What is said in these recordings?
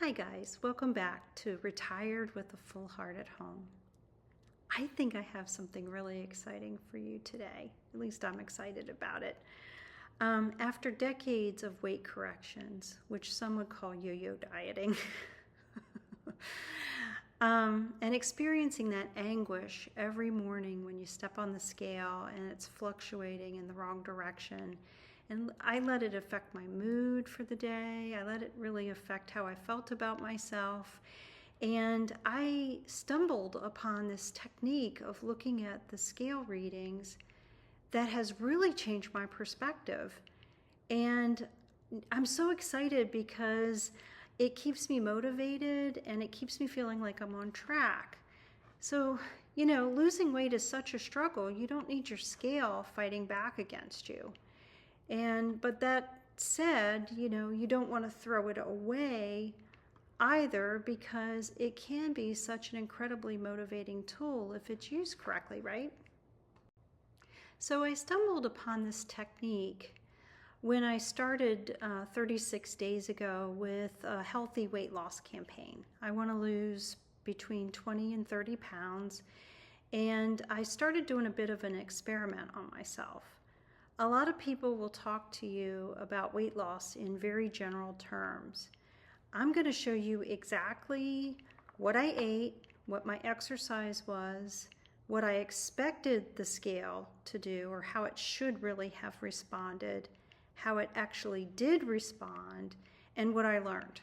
Hi guys, welcome back to Retired with a Full Heart at Home. I think I have something really exciting for you today. At least I'm excited about it. After decades of weight corrections, which some would call yo-yo dieting, and experiencing that anguish every morning when you step on the scale and it's fluctuating in the wrong direction. And I let it affect my mood for the day. I let it really affect how I felt about myself. And I stumbled upon this technique of looking at the scale readings that has really changed my perspective. And I'm so excited because it keeps me motivated and it keeps me feeling like I'm on track. So, losing weight is such a struggle. You don't need your scale fighting back against you. But that said, you don't want to throw it away either, because it can be such an incredibly motivating tool if it's used correctly, right? So I stumbled upon this technique when I started 36 days ago with a healthy weight loss campaign. I want to lose between 20 and 30 pounds, and I started doing a bit of an experiment on myself. A lot of people will talk to you about weight loss in very general terms. I'm going to show you exactly what I ate, what my exercise was, what I expected the scale to do, or how it should really have responded, how it actually did respond, and what I learned.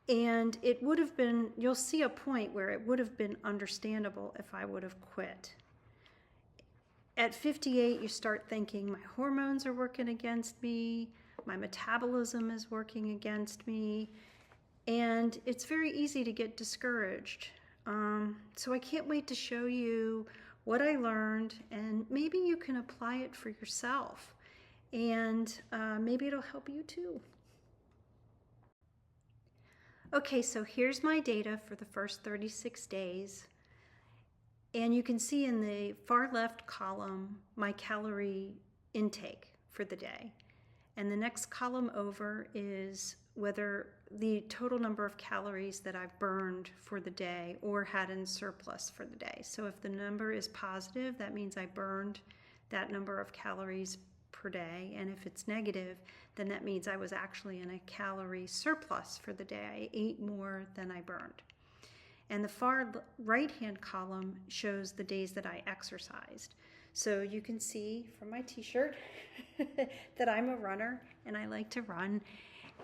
And it would have been, you'll see a point where it would have been understandable if I would have quit. At 58, you start thinking, my hormones are working against me, my metabolism is working against me, and it's very easy to get discouraged. So I can't wait to show you what I learned, and maybe you can apply it for yourself, and maybe it'll help you too. Okay, so here's my data for the first 36 days. And you can see in the far left column my calorie intake for the day. And the next column over is whether the total number of calories that I've burned for the day or had in surplus for the day. So if the number is positive, that means I burned that number of calories per day. And if it's negative, then that means I was actually in a calorie surplus for the day. I ate more than I burned. And the far right-hand column shows the days that I exercised. So you can see from my t-shirt that I'm a runner and I like to run.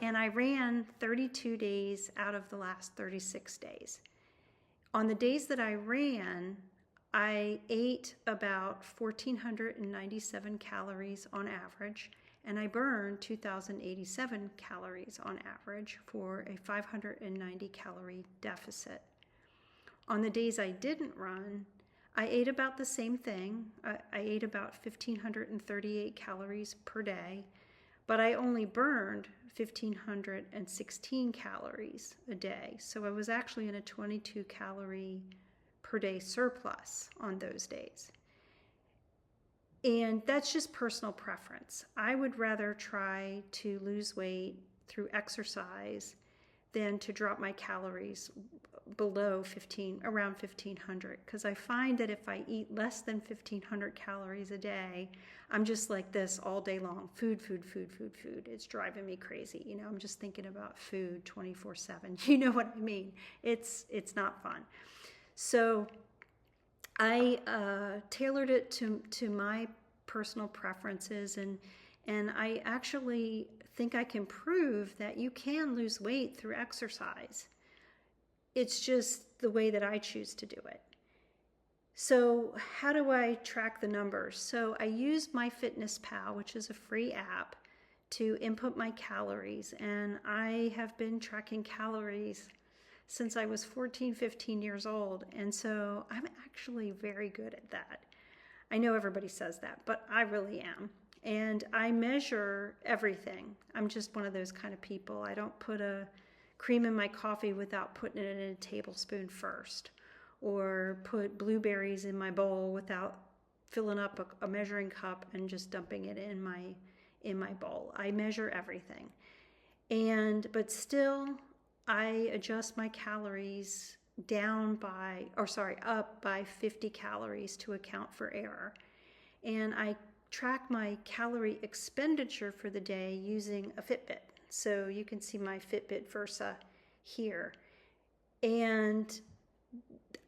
And I ran 32 days out of the last 36 days. On the days that I ran, I ate about 1,497 calories on average, and I burned 2,087 calories on average for a 590 calorie deficit. On the days I didn't run, I ate about the same thing. I ate about 1,538 calories per day, but I only burned 1,516 calories a day. So I was actually in a 22 calorie per day surplus on those days. And that's just personal preference. I would rather try to lose weight through exercise than to drop my calories below around 1,500, because I find that if I eat less than 1,500 calories a day, I'm just like this all day long. Food. It's driving me crazy. I'm just thinking about food 24/7. You know what I mean? It's not fun. So I tailored it to my personal preferences, and I actually think I can prove that you can lose weight through exercise. It's just the way that I choose to do it. So how do I track the numbers? So I use MyFitnessPal, which is a free app, to input my calories. And I have been tracking calories since I was 14, 15 years old. And so I'm actually very good at that. I know everybody says that, but I really am. And I measure everything. I'm just one of those kind of people. I don't put a cream in my coffee without putting it in a tablespoon first, or put blueberries in my bowl without filling up a measuring cup and just dumping it in my bowl. I measure everything. But still, I adjust my calories up by 50 calories to account for error. And I track my calorie expenditure for the day using a Fitbit. So you can see my Fitbit Versa here. And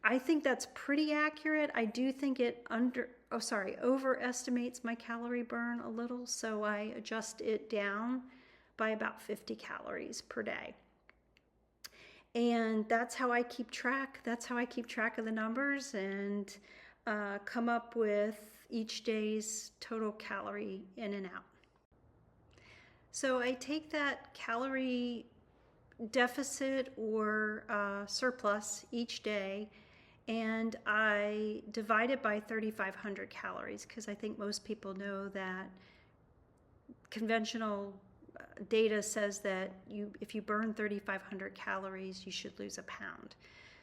I think that's pretty accurate. I do think it overestimates my calorie burn a little, so I adjust it down by about 50 calories per day. And that's how I keep track. That's how I keep track of the numbers and come up with each day's total calorie in and out. So I take that calorie deficit or surplus each day, and I divide it by 3,500 calories, because I think most people know that conventional data says that if you burn 3,500 calories, you should lose a pound.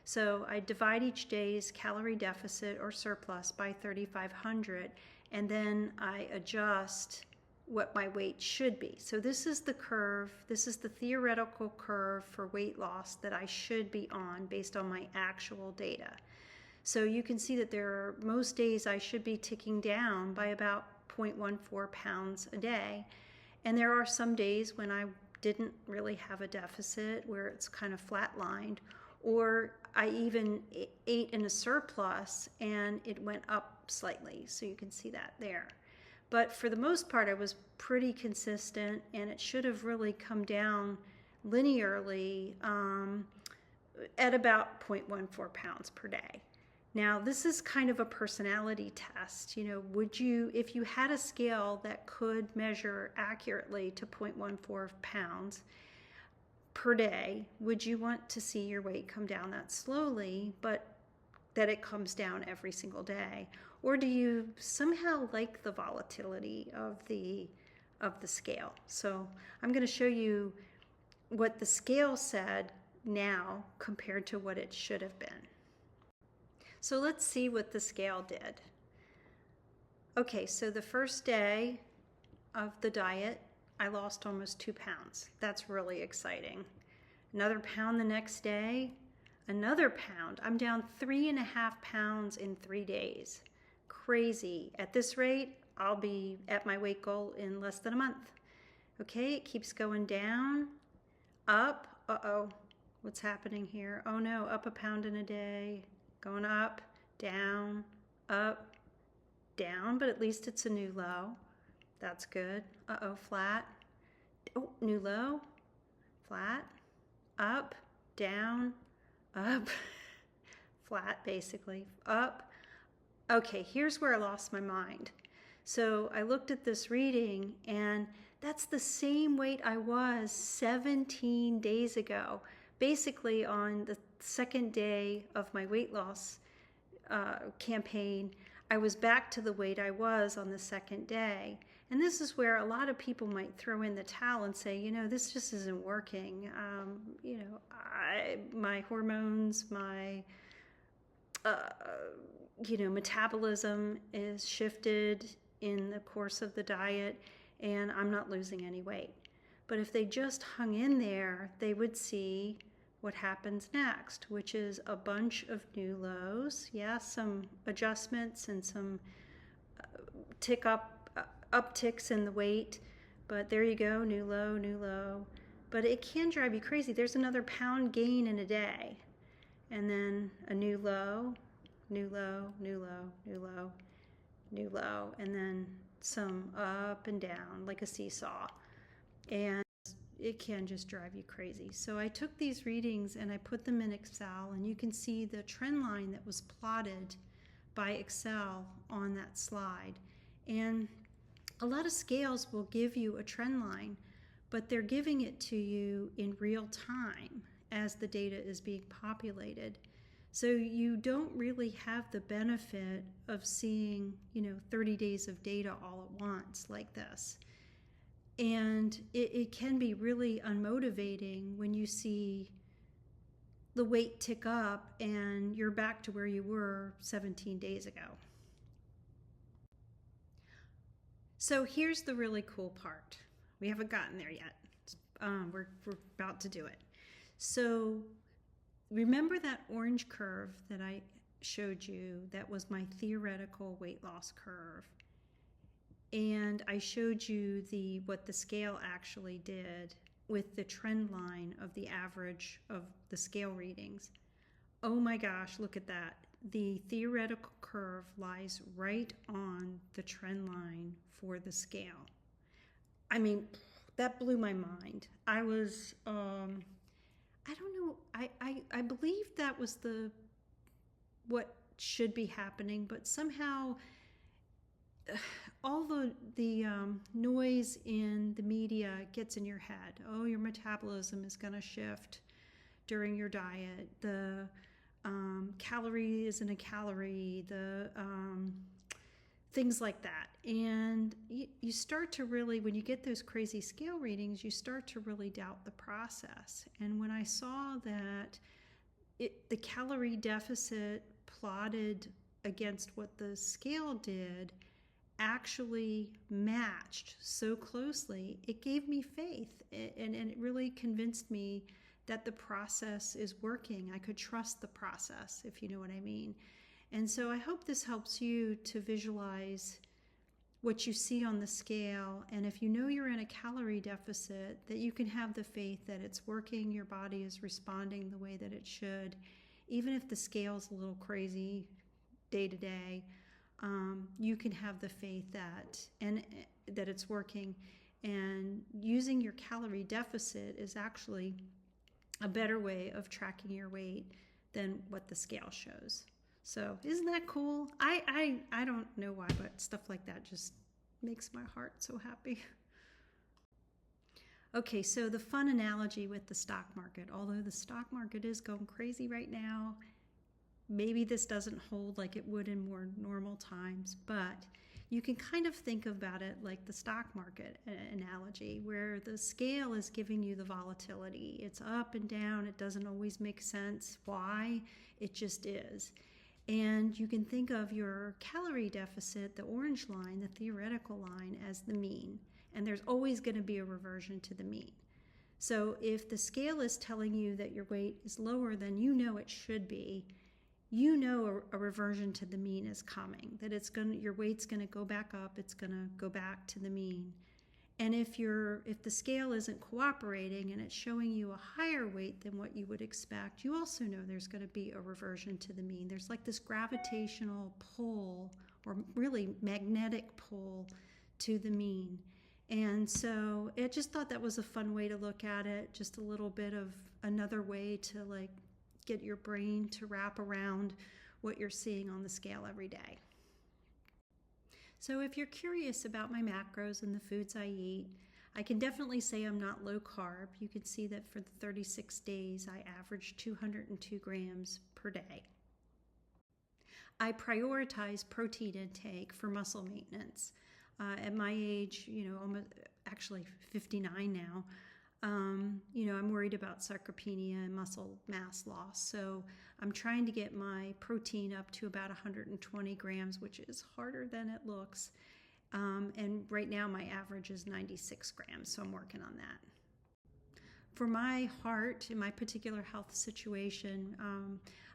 So I divide each day's calorie deficit or surplus by 3,500, and then I adjust what my weight should be. So this is the curve, this is the theoretical curve for weight loss that I should be on based on my actual data. So you can see that most days I should be ticking down by about 0.14 pounds a day. And there are some days when I didn't really have a deficit, where it's kind of flatlined, or I even ate in a surplus and it went up slightly. So you can see that there. But for the most part, I was pretty consistent, and it should have really come down linearly at about 0.14 pounds per day. Now, this is kind of a personality test. If you had a scale that could measure accurately to 0.14 pounds per day, would you want to see your weight come down that slowly, but that it comes down every single day? Or do you somehow like the volatility of the scale? So I'm going to show you what the scale said now compared to what it should have been. So let's see what the scale did. Okay, so the first day of the diet, I lost almost 2 pounds. That's really exciting. Another pound the next day, another pound. I'm down 3.5 pounds in 3 days. Crazy. At this rate, I'll be at my weight goal in less than a month. Okay, it keeps going down, up. Uh-oh, what's happening here? Oh no, up a pound in a day. Going up, down, but at least it's a new low. That's good. Uh-oh, flat. Oh, new low, flat, up, down, up, flat basically, up. Okay, here's where I lost my mind. So I looked at this reading, and that's the same weight I was 17 days ago. Basically, on the second day of my weight loss campaign, I was back to the weight I was on the second day. And this is where a lot of people might throw in the towel and say, this just isn't working. My hormones, my metabolism is shifted in the course of the diet, and I'm not losing any weight. But if they just hung in there, they would see what happens next, which is a bunch of new lows. Yeah, some adjustments and some upticks in the weight, but there you go, new low, new low. But it can drive you crazy. There's another pound gain in a day, and then a new low, new low, new low, new low, new low, and then some up and down like a seesaw. And it can just drive you crazy. So I took these readings and I put them in Excel, and you can see the trend line that was plotted by Excel on that slide. And a lot of scales will give you a trend line, but they're giving it to you in real time as the data is being populated. So you don't really have the benefit of seeing, 30 days of data all at once like this. And it can be really unmotivating when you see the weight tick up and you're back to where you were 17 days ago. So here's the really cool part. We haven't gotten there yet. We're about to do it. So remember that orange curve that I showed you? That was my theoretical weight loss curve. And I showed you what the scale actually did with the trend line of the average of the scale readings. Oh my gosh, look at that. The theoretical curve lies right on the trend line for the scale. I mean, that blew my mind. I was, I don't know, I believe that was what should be happening, but somehow all the noise in the media gets in your head. Oh, your metabolism is going to shift during your diet. The calorie isn't a calorie. The things like that. And you start to really, when you get those crazy scale readings, you start to really doubt the process. And when I saw that the calorie deficit plotted against what the scale did actually matched so closely, it gave me faith, and it really convinced me that the process is working. I could trust the process, if you know what I mean. And so I hope this helps you to visualize what you see on the scale, and if you know you're in a calorie deficit, that you can have the faith that it's working, your body is responding the way that it should, even if the scale's a little crazy day to day. You can have the faith that it's working, and using your calorie deficit is actually a better way of tracking your weight than what the scale shows. So isn't that cool? I don't know why, but stuff like that just makes my heart so happy. Okay, so the fun analogy with the stock market, although the stock market is going crazy right now, maybe this doesn't hold like it would in more normal times, but you can kind of think about it like the stock market analogy, where the scale is giving you the volatility. It's up and down. It doesn't always make sense why. It just is. And you can think of your calorie deficit, the orange line, the theoretical line, as the mean. And there's always going to be a reversion to the mean. So if the scale is telling you that your weight is lower than you know it should be, you know a reversion to the mean is coming, that your weight's going to go back up, it's going to go back to the mean. And if the scale isn't cooperating and it's showing you a higher weight than what you would expect, you also know there's going to be a reversion to the mean. There's like this gravitational pull, or really magnetic pull, to the mean. And so I just thought that was a fun way to look at it, just a little bit of another way to like get your brain to wrap around what you're seeing on the scale every day. So if you're curious about my macros and the foods I eat, I can definitely say I'm not low carb. You can see that for the 36 days, I averaged 202 grams per day. I prioritize protein intake for muscle maintenance. At my age, almost actually 59 now, I'm worried about sarcopenia and muscle mass loss. So I'm trying to get my protein up to about 120 grams, which is harder than it looks. And right now my average is 96 grams, so I'm working on that. For my heart, in my particular health situation,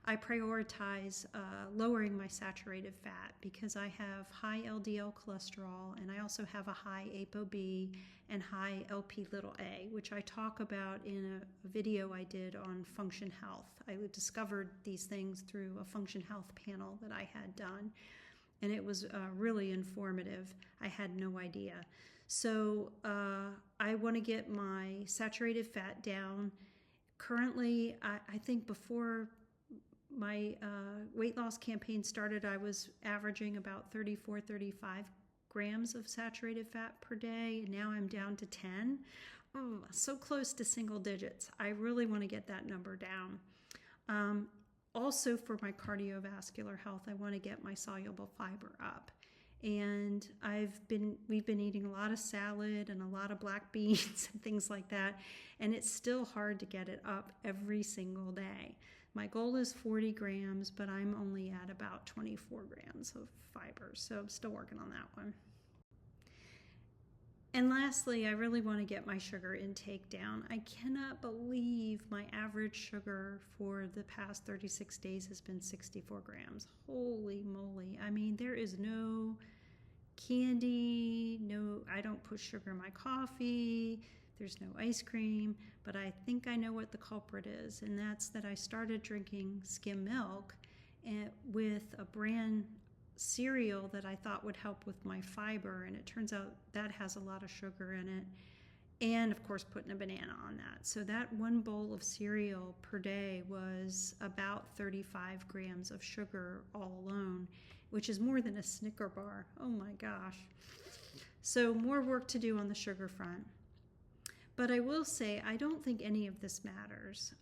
I prioritize lowering my saturated fat because I have high LDL cholesterol, and I also have a high ApoB and high Lp(a), which I talk about in a video I did on Function Health. I discovered these things through a Function Health panel that I had done, and it was really informative. I had no idea. So I want to get my saturated fat down. Currently, I think before my weight loss campaign started, I was averaging about 34, 35 grams of saturated fat per day. And now I'm down to 10. So close to single digits. I really want to get that number down. Also for my cardiovascular health, I want to get my soluble fiber up. And we've been eating a lot of salad and a lot of black beans and things like that, and it's still hard to get it up every single day. My goal is 40 grams, but I'm only at about 24 grams of fiber, so I'm still working on that one. And lastly, I really want to get my sugar intake down. I cannot believe my average sugar for the past 36 days has been 64 grams. Holy moly. I mean, there is no candy, I don't put sugar in my coffee, there's no ice cream, but I think I know what the culprit is, and that's that I started drinking skim milk with a bran cereal that I thought would help with my fiber, and it turns out that has a lot of sugar in it, and of course putting a banana on that. So that one bowl of cereal per day was about 35 grams of sugar all alone, which is more than a Snicker bar. Oh my gosh. So more work to do on the sugar front. But I will say, I don't think any of this matters.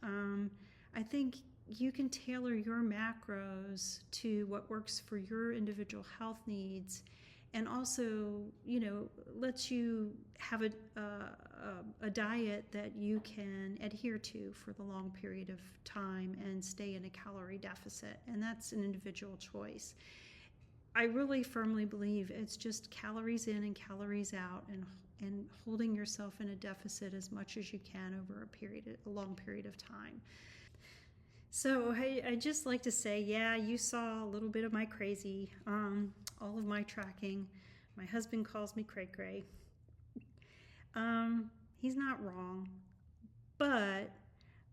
I think you can tailor your macros to what works for your individual health needs, and also, lets you have a diet that you can adhere to for the long period of time and stay in a calorie deficit. And that's an individual choice. I really firmly believe it's just calories in and calories out, and holding yourself in a deficit as much as you can over a long period of time. So I just like to say, yeah, you saw a little bit of my crazy, all of my tracking. My husband calls me cray-cray. He's not wrong, but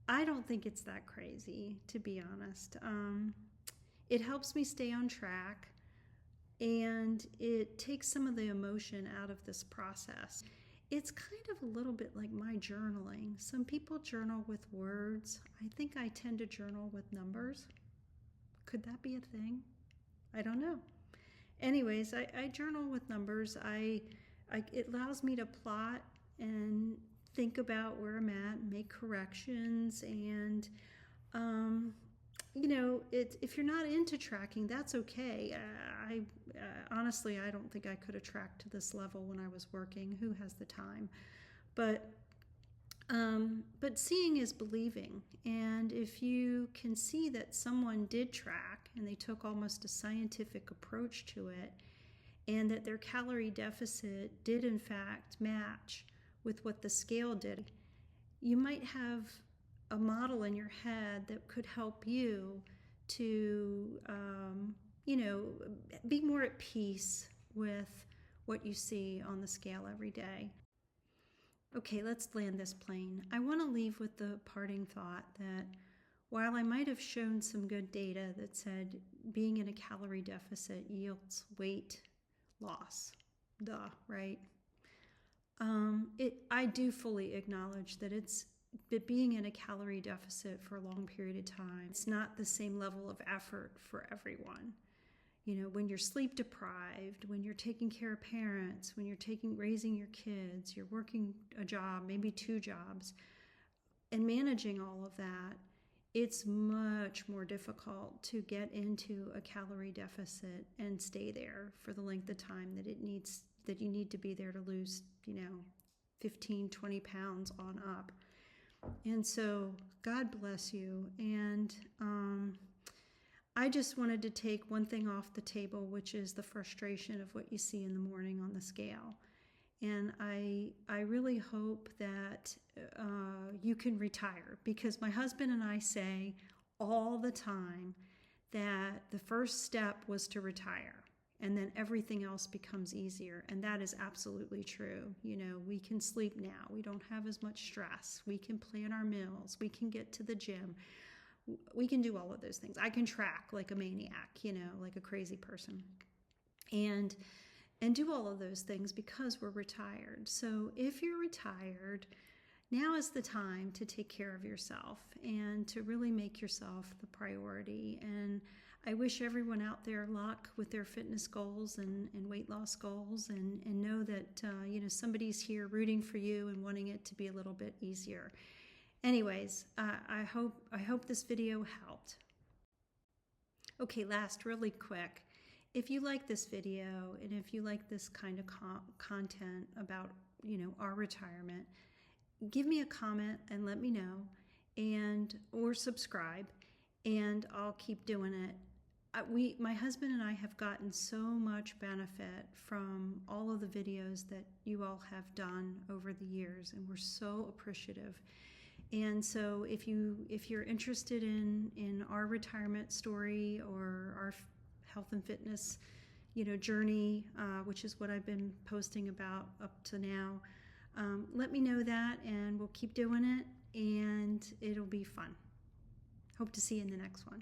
I don't think it's that crazy, to be honest. It helps me stay on track, and it takes some of the emotion out of this process. It's kind of a little bit like my journaling. Some people journal with words. I think I tend to journal with numbers. Could that be a thing? I don't know. Anyways, I journal with numbers. It allows me to plot and think about where I'm at, make corrections, and if you're not into tracking, that's okay. Honestly, I don't think I could have tracked to this level when I was working. Who has the time? But seeing is believing. And if you can see that someone did track and they took almost a scientific approach to it, and that their calorie deficit did in fact match with what the scale did, you might have a model in your head that could help you to, be more at peace with what you see on the scale every day. Okay, let's land this plane. I want to leave with the parting thought that while I might have shown some good data that said being in a calorie deficit yields weight loss, right? I do fully acknowledge that being in a calorie deficit for a long period of time, it's not the same level of effort for everyone. When you're sleep deprived, when you're taking care of parents, when you're raising your kids, you're working a job, maybe 2 jobs, and managing all of that, it's much more difficult to get into a calorie deficit and stay there for the length of time that you need to be there to lose, 15, 20 pounds on up. And so God bless you. And I just wanted to take one thing off the table, which is the frustration of what you see in the morning on the scale. And I really hope that you can retire, because my husband and I say all the time that the first step was to retire, and then everything else becomes easier. And that is absolutely true. We can sleep now. We don't have as much stress. We can plan our meals. We can get to the gym. We can do all of those things. I can track like a maniac, like a crazy person. And do all of those things because we're retired. So if you're retired, now is the time to take care of yourself and to really make yourself the priority. And I wish everyone out there luck with their fitness goals and weight loss goals, and know that somebody's here rooting for you and wanting it to be a little bit easier. Anyways, I hope this video helped. Okay, last, really quick. If you like this video, and if you like this kind of content about, our retirement, give me a comment and let me know, or subscribe, and I'll keep doing it. my husband and I have gotten so much benefit from all of the videos that you all have done over the years, and we're so appreciative. And so if you're interested in our retirement story or our health and fitness, journey, which is what I've been posting about up to now, let me know that, and we'll keep doing it, and it'll be fun. Hope to see you in the next one.